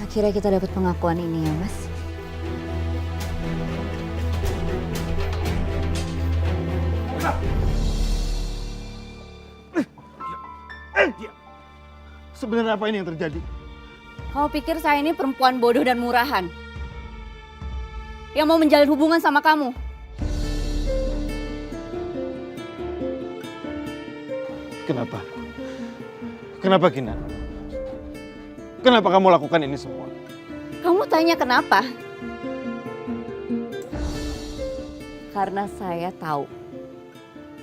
Akhirnya kita dapat pengakuan ini ya, Mas. Sebenarnya apa ini yang terjadi? Kamu pikir saya ini perempuan bodoh dan murahan? Yang mau menjalin hubungan sama kamu? Kenapa? Kenapa, Kinan? Kenapa kamu lakukan ini semua? Kamu tanya kenapa? Karena saya tahu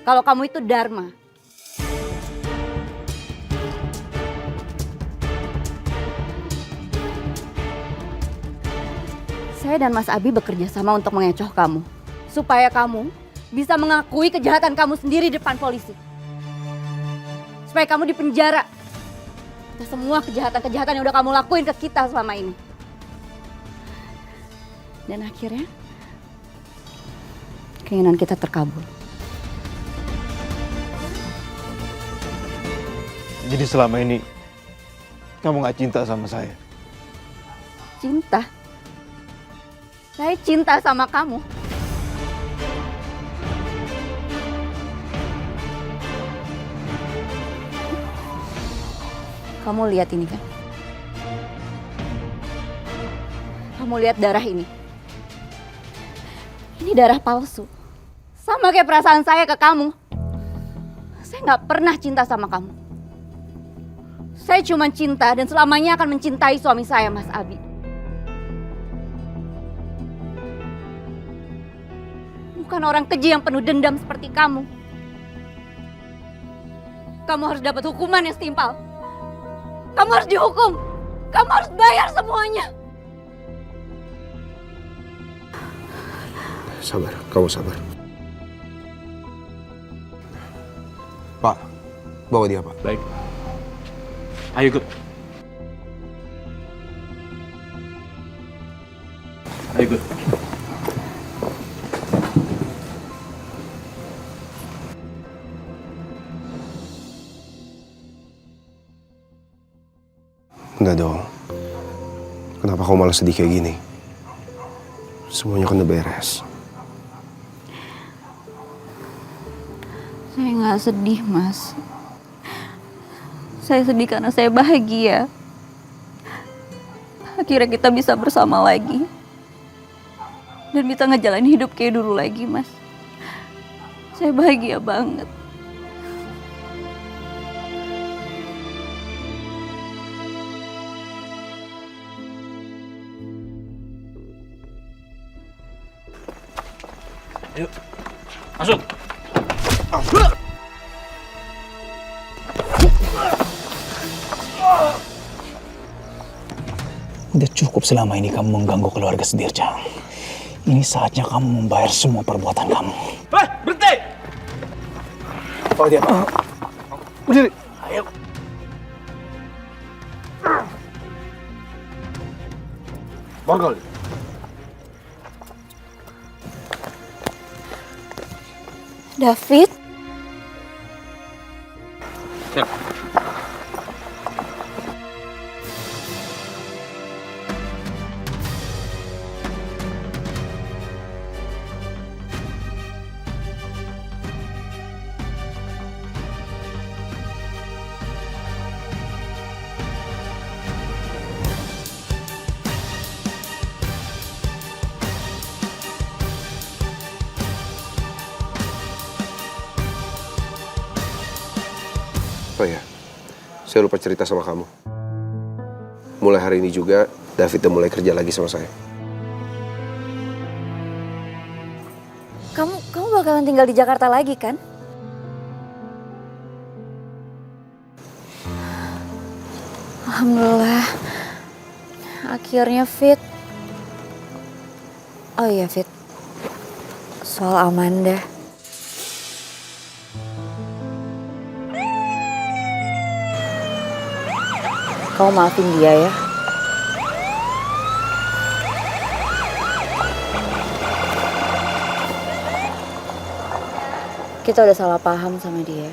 kalau kamu itu Dharma. Saya dan Mas Abi bekerja sama untuk mengecoh kamu. Supaya kamu bisa mengakui kejahatan kamu sendiri di depan polisi. Supaya kamu dipenjara. Atas semua kejahatan-kejahatan yang udah kamu lakuin ke kita selama ini. Dan akhirnya, keinginan kita terkabul. Jadi selama ini, kamu gak cinta sama saya? Cinta? Saya cinta sama kamu. Kamu lihat ini kan? Kamu lihat darah ini. Ini darah palsu. Sama kayak perasaan saya ke kamu. Saya nggak pernah cinta sama kamu. Saya cuma cinta dan selamanya akan mencintai suami saya, Mas Abi. Bukan orang keji yang penuh dendam seperti kamu. Kamu harus dapat hukuman yang setimpal. Kamu harus dihukum. Kamu harus bayar semuanya. Sabar, kamu sabar. Pak, bawa dia, Pak. Baik. Ayo ikut. Ayo ikut. Enggak dong. Kenapa kamu malah sedih kayak gini? Semuanya kan udah beres. Saya nggak sedih, Mas. Saya sedih karena saya bahagia. Akhirnya kita bisa bersama lagi. Dan bisa ngejalanin hidup kayak dulu lagi, Mas. Saya bahagia banget. Ayo, masuk. Udah cukup selama ini kamu mengganggu keluarga Sudirjang. Ini saatnya kamu membayar semua perbuatan kamu. Berhenti! Oh dia, Pak. Berdiri. Ayo. Borgol. David? Siap. Oh ya, saya lupa cerita sama kamu. Mulai hari ini juga, David udah mulai kerja lagi sama saya. Kamu bakalan tinggal di Jakarta lagi, kan? Alhamdulillah. Akhirnya Fit. Oh iya, Fit. Soal Amanda. Kamu maafin dia ya. Kita udah salah paham sama dia.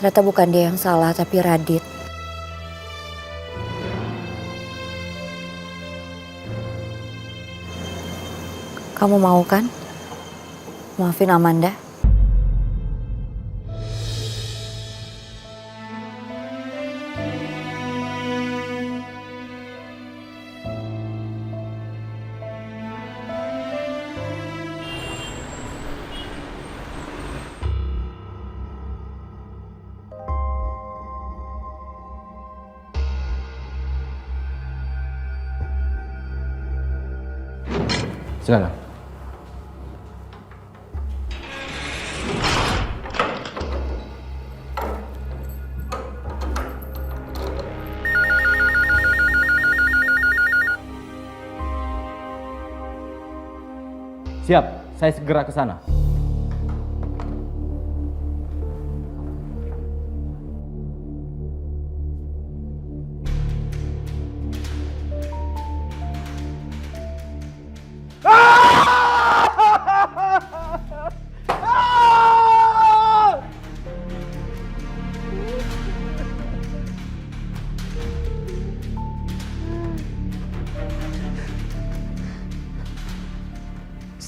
Ternyata bukan dia yang salah, tapi Radit. Kamu mau kan? Maafin Amanda? Silakan. Siap, saya segera ke sana.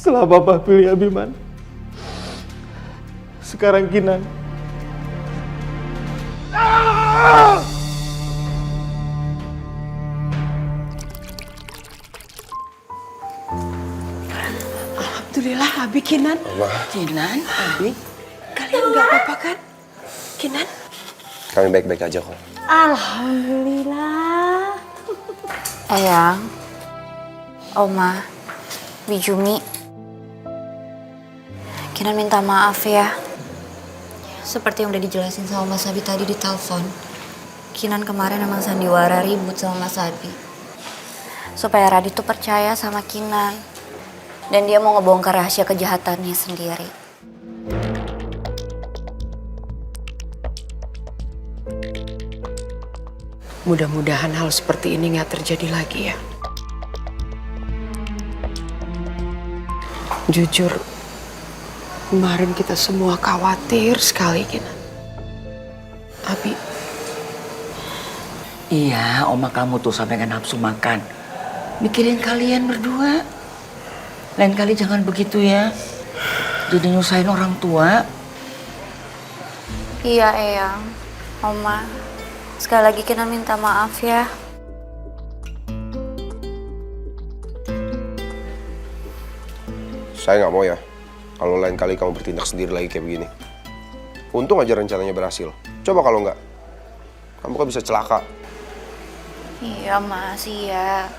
Setelah Bapak pilih Abiman, sekarang Kinan. Alhamdulillah, Abi, Kinan. Kinan, Abi, kalian nggak apa-apa kan? Kinan? Kami baik-baik aja kok. Alhamdulillah. Eyang, Oma, Bijumi, Kinan minta maaf ya. Seperti yang udah dijelasin sama Mas Abi tadi di telepon, Kinan kemarin emang sandiwara ribut sama Mas Abi. Supaya Radit tuh percaya sama Kinan. Dan dia mau ngebongkar rahasia kejahatannya sendiri. Mudah-mudahan hal seperti ini nggak terjadi lagi ya. Jujur, kemarin kita semua khawatir sekali, Kinan. Abi, Iya, oma kamu tuh sampai nggak nafsu makan. Mikirin kalian berdua. Lain kali jangan begitu ya. Jadi nyusahin orang tua. Iya, Eyang, Oma. Sekali lagi Kinan minta maaf ya. Saya nggak mau ya, kalau lain kali kamu bertindak sendiri lagi kayak begini. Untung aja rencananya berhasil. Coba kalau nggak, kamu kan bisa celaka. Iya, Mas, iya.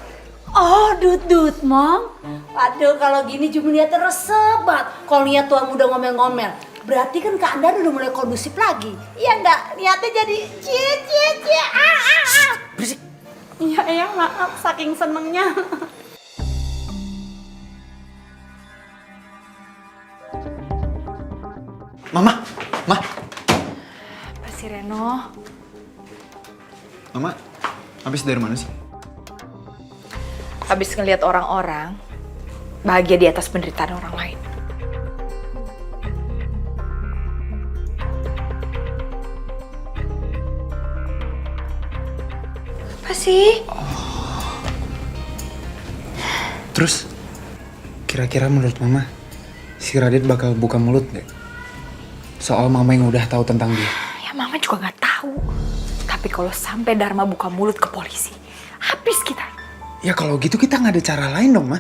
Oh, Dut, Mong. Waduh, kalau gini cuma lihatnya resep banget. Kalau lihat tuan muda ngomel-ngomel, berarti kan Kak Andar udah mulai kondusif lagi. Iya enggak? Niatnya jadi cie. Berisik. Iya, Eyang, maaf. Saking senengnya. Mama, Ma. Apa sih, Reno? Mama, habis dari mana sih? Habis ngelihat orang-orang bahagia di atas penderitaan orang lain. Apa sih? Terus, kira-kira menurut Mama, si Radit bakal buka mulut nggak? Soal Mama yang udah tahu tentang dia. Ya Mama juga nggak tahu. Tapi kalau sampai Dharma buka mulut ke polisi, habis kita. Ya kalau gitu kita nggak ada cara lain dong, Ma.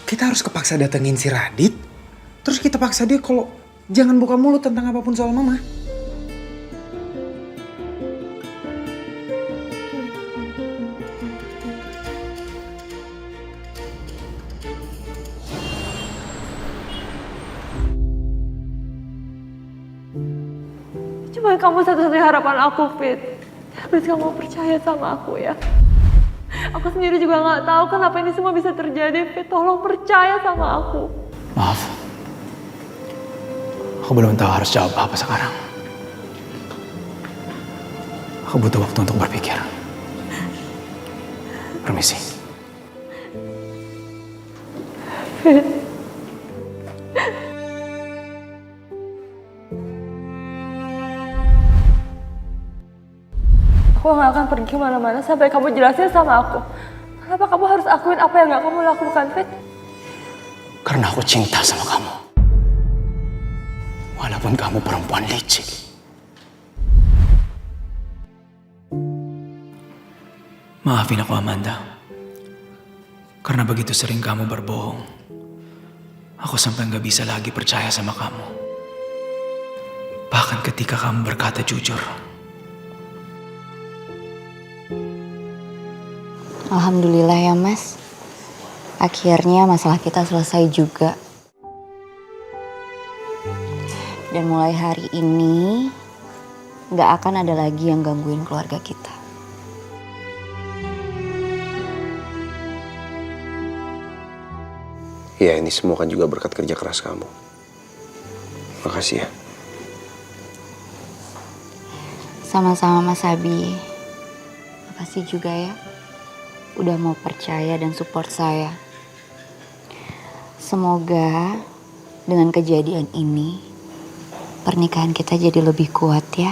Kita harus kepaksa datengin si Radit, terus kita paksa dia kalau jangan buka mulut tentang apapun soal Mama. Cuma kamu satu-satunya harapan aku, Fit. Please kamu percaya sama aku ya. Aku sendiri juga nggak tahu kenapa ini semua bisa terjadi, Fit. Tolong percaya sama aku. Maaf. Aku belum tahu harus jawab apa sekarang. Aku butuh waktu untuk berpikir. Permisi. Fit. Aku nggak akan pergi kemana-mana sampai kamu jelasin sama aku. Kenapa kamu harus akuin apa yang gak kamu lakukan, Fit? Karena aku cinta sama kamu. Walaupun kamu perempuan licik. Maafin aku, Amanda. Karena begitu sering kamu berbohong, aku sampai gak bisa lagi percaya sama kamu. Bahkan ketika kamu berkata jujur. Alhamdulillah ya Mas. Akhirnya masalah kita selesai juga. Dan mulai hari ini gak akan ada lagi yang gangguin keluarga kita. Ya, ini semua kan juga berkat kerja keras kamu. Makasih ya. Sama-sama Mas Abi. Makasih juga ya. Udah mau percaya dan support saya. Semoga dengan kejadian ini pernikahan kita jadi lebih kuat ya.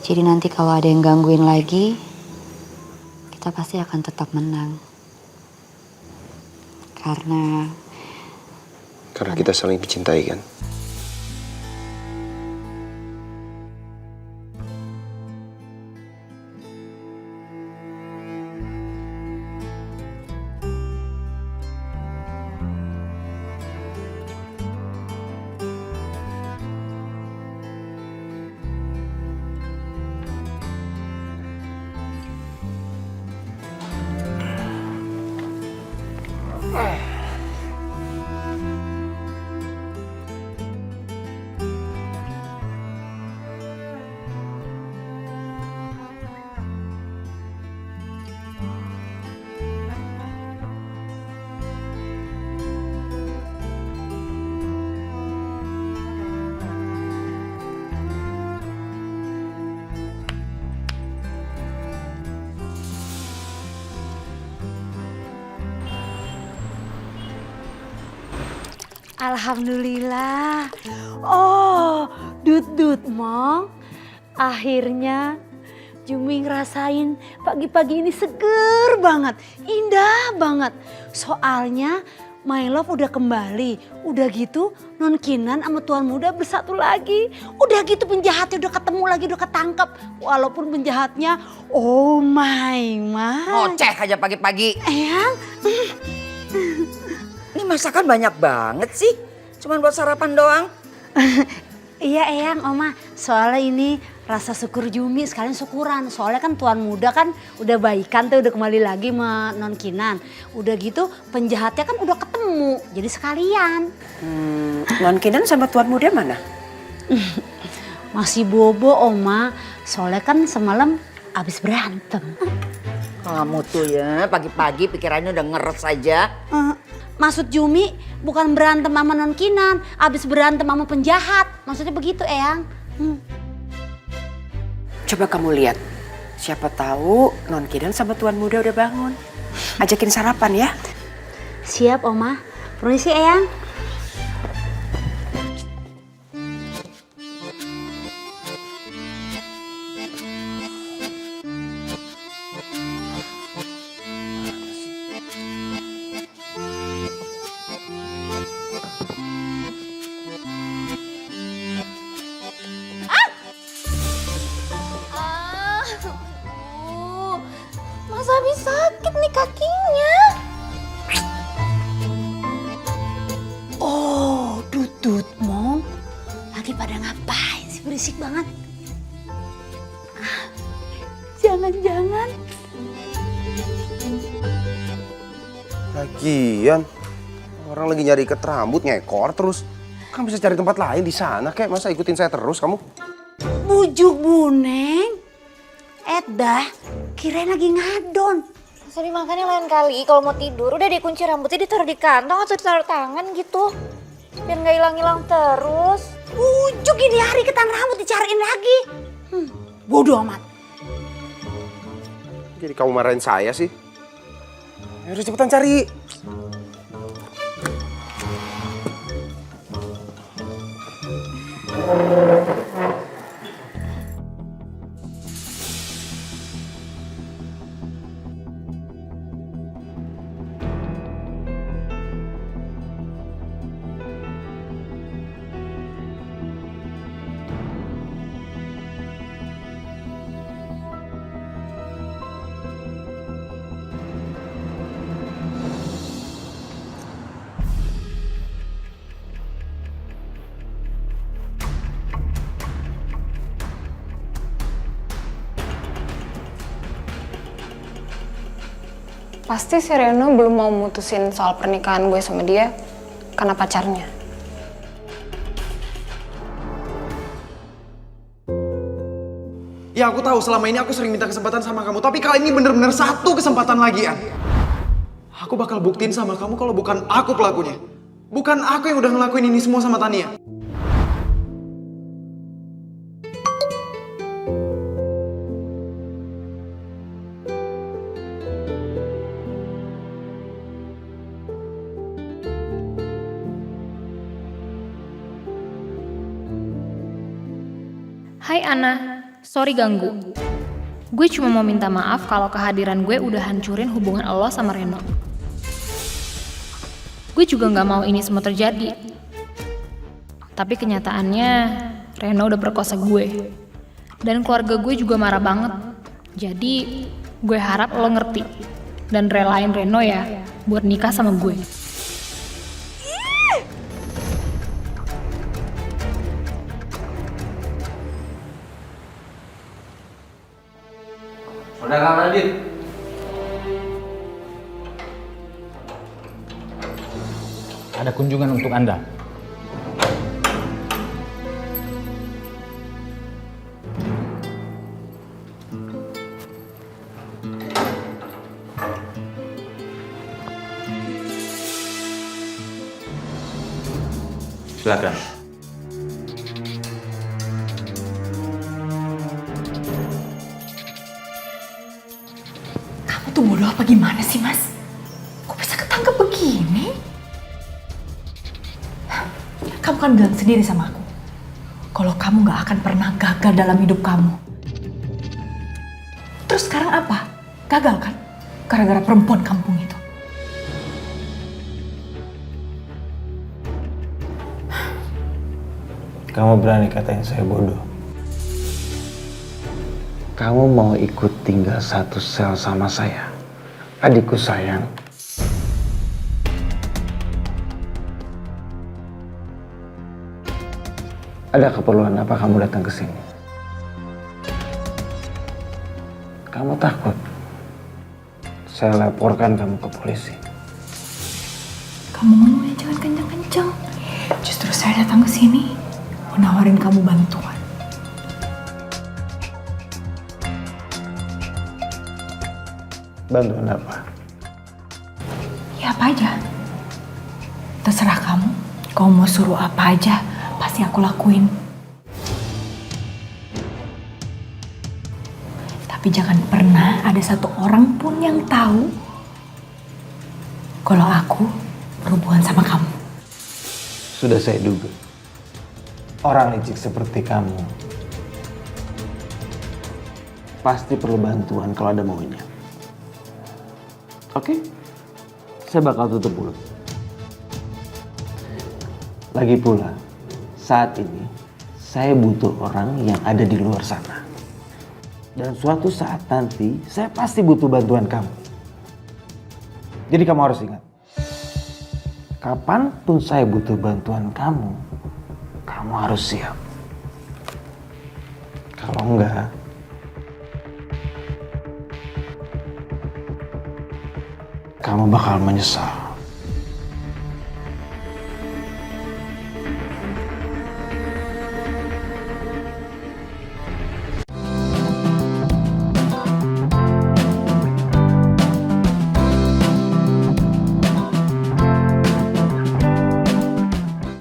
Jadi nanti kalau ada yang gangguin lagi, kita pasti akan tetap menang. Karena kita saling mencintai kan. Alhamdulillah. Oh, Dut Mong. Akhirnya Jumi ngerasain pagi-pagi ini seger banget, indah banget. Soalnya My Love udah kembali. Udah gitu Non Kinan sama Tuan Muda bersatu lagi. Udah gitu penjahatnya udah ketemu lagi, udah ketangkep. Walaupun penjahatnya oh my. Ngoceh aja pagi-pagi. Eyang. Ini masakan banyak banget sih. Cuman buat sarapan doang. Iya Eyang, Oma. Soalnya ini rasa syukur Jumi sekalian syukuran. Soalnya kan Tuan Muda kan udah baikan tuh, udah kembali lagi sama Non Kinan. Udah gitu penjahatnya kan udah ketemu. Jadi sekalian. Non Kinan sama Tuan Muda mana? Masih bobo Oma. Soalnya kan semalam abis berantem. Kamu tuh ya pagi-pagi pikirannya udah ngeres aja. Maksud Jumi bukan berantem sama Non Kinan, abis berantem sama penjahat. Maksudnya begitu, Eyang. Coba kamu lihat. Siapa tahu Non Kinan sama Tuan Muda udah bangun. Ajakin sarapan ya. Siap, Oma. Permisi, Eyang. Mas Abi sakit nih kakinya. Oh, Dut Mong. Lagi pada ngapain sih, berisik banget. Jangan-jangan. Lagian, orang lagi nyari ikat rambut ngekor terus. Kan bisa cari tempat lain di sana kayak masa ikutin saya terus kamu? Bujuk Bu Neng. Edah, kirain lagi ngadon. Mas Abi makanya lain kali kalau mau tidur udah dikunci rambutnya ditaruh di kantong atau ditaruh tangan gitu. Biar nggak hilang-hilang terus. Bujuk ini hari ketan rambut dicariin lagi. Bodoh amat. Jadi kamu marahin saya sih? Ya udah cepetan cari. Pasti si Reno belum mau mutusin soal pernikahan gue sama dia karena pacarnya. Ya aku tahu selama ini aku sering minta kesempatan sama kamu, tapi kali ini bener-bener satu kesempatan lagi, An. Aku bakal buktiin sama kamu kalau bukan aku pelakunya. Bukan aku yang udah ngelakuin ini semua sama Tania. Hai Ana, sorry ganggu. Gue cuma mau minta maaf kalau kehadiran gue udah hancurin hubungan lo sama Reno. Gue juga gak mau ini semua terjadi. Tapi kenyataannya Reno udah perkosa gue. Dan keluarga gue juga marah banget. Jadi gue harap lo ngerti dan relain Reno ya buat nikah sama gue. Saudara Radit. Ada kunjungan untuk Anda. Silakan. Kamu tuh bodoh apa gimana sih, Mas? Kok bisa ketangkep begini? Kamu kan bilang sendiri sama aku, kalau kamu gak akan pernah gagal dalam hidup kamu. Terus sekarang apa? Gagal kan? Gara-gara perempuan kampung itu. Kamu berani katain saya bodoh? Kamu mau ikut tinggal satu sel sama saya, adikku sayang? Ada keperluan apa kamu datang ke sini? Kamu takut saya laporkan kamu ke polisi? Kamu ngomongnya jangan kencang-kencang. Justru saya datang ke sini mau nawarin kamu bantuan. Bantuan apa? Ya apa aja. Terserah kamu. Kamu mau suruh apa aja, pasti aku lakuin. Tapi jangan pernah ada satu orang pun yang tahu kalau aku berhubungan sama kamu. Sudah saya duga. Orang licik seperti kamu pasti perlu bantuan kalau ada maunya. Oke? Saya bakal tutup mulut. Lagi pula, saat ini saya butuh orang yang ada di luar sana. Dan suatu saat nanti saya pasti butuh bantuan kamu. Jadi kamu harus ingat, kapanpun saya butuh bantuan kamu, kamu harus siap. Kalau enggak, kamu bakal menyesal.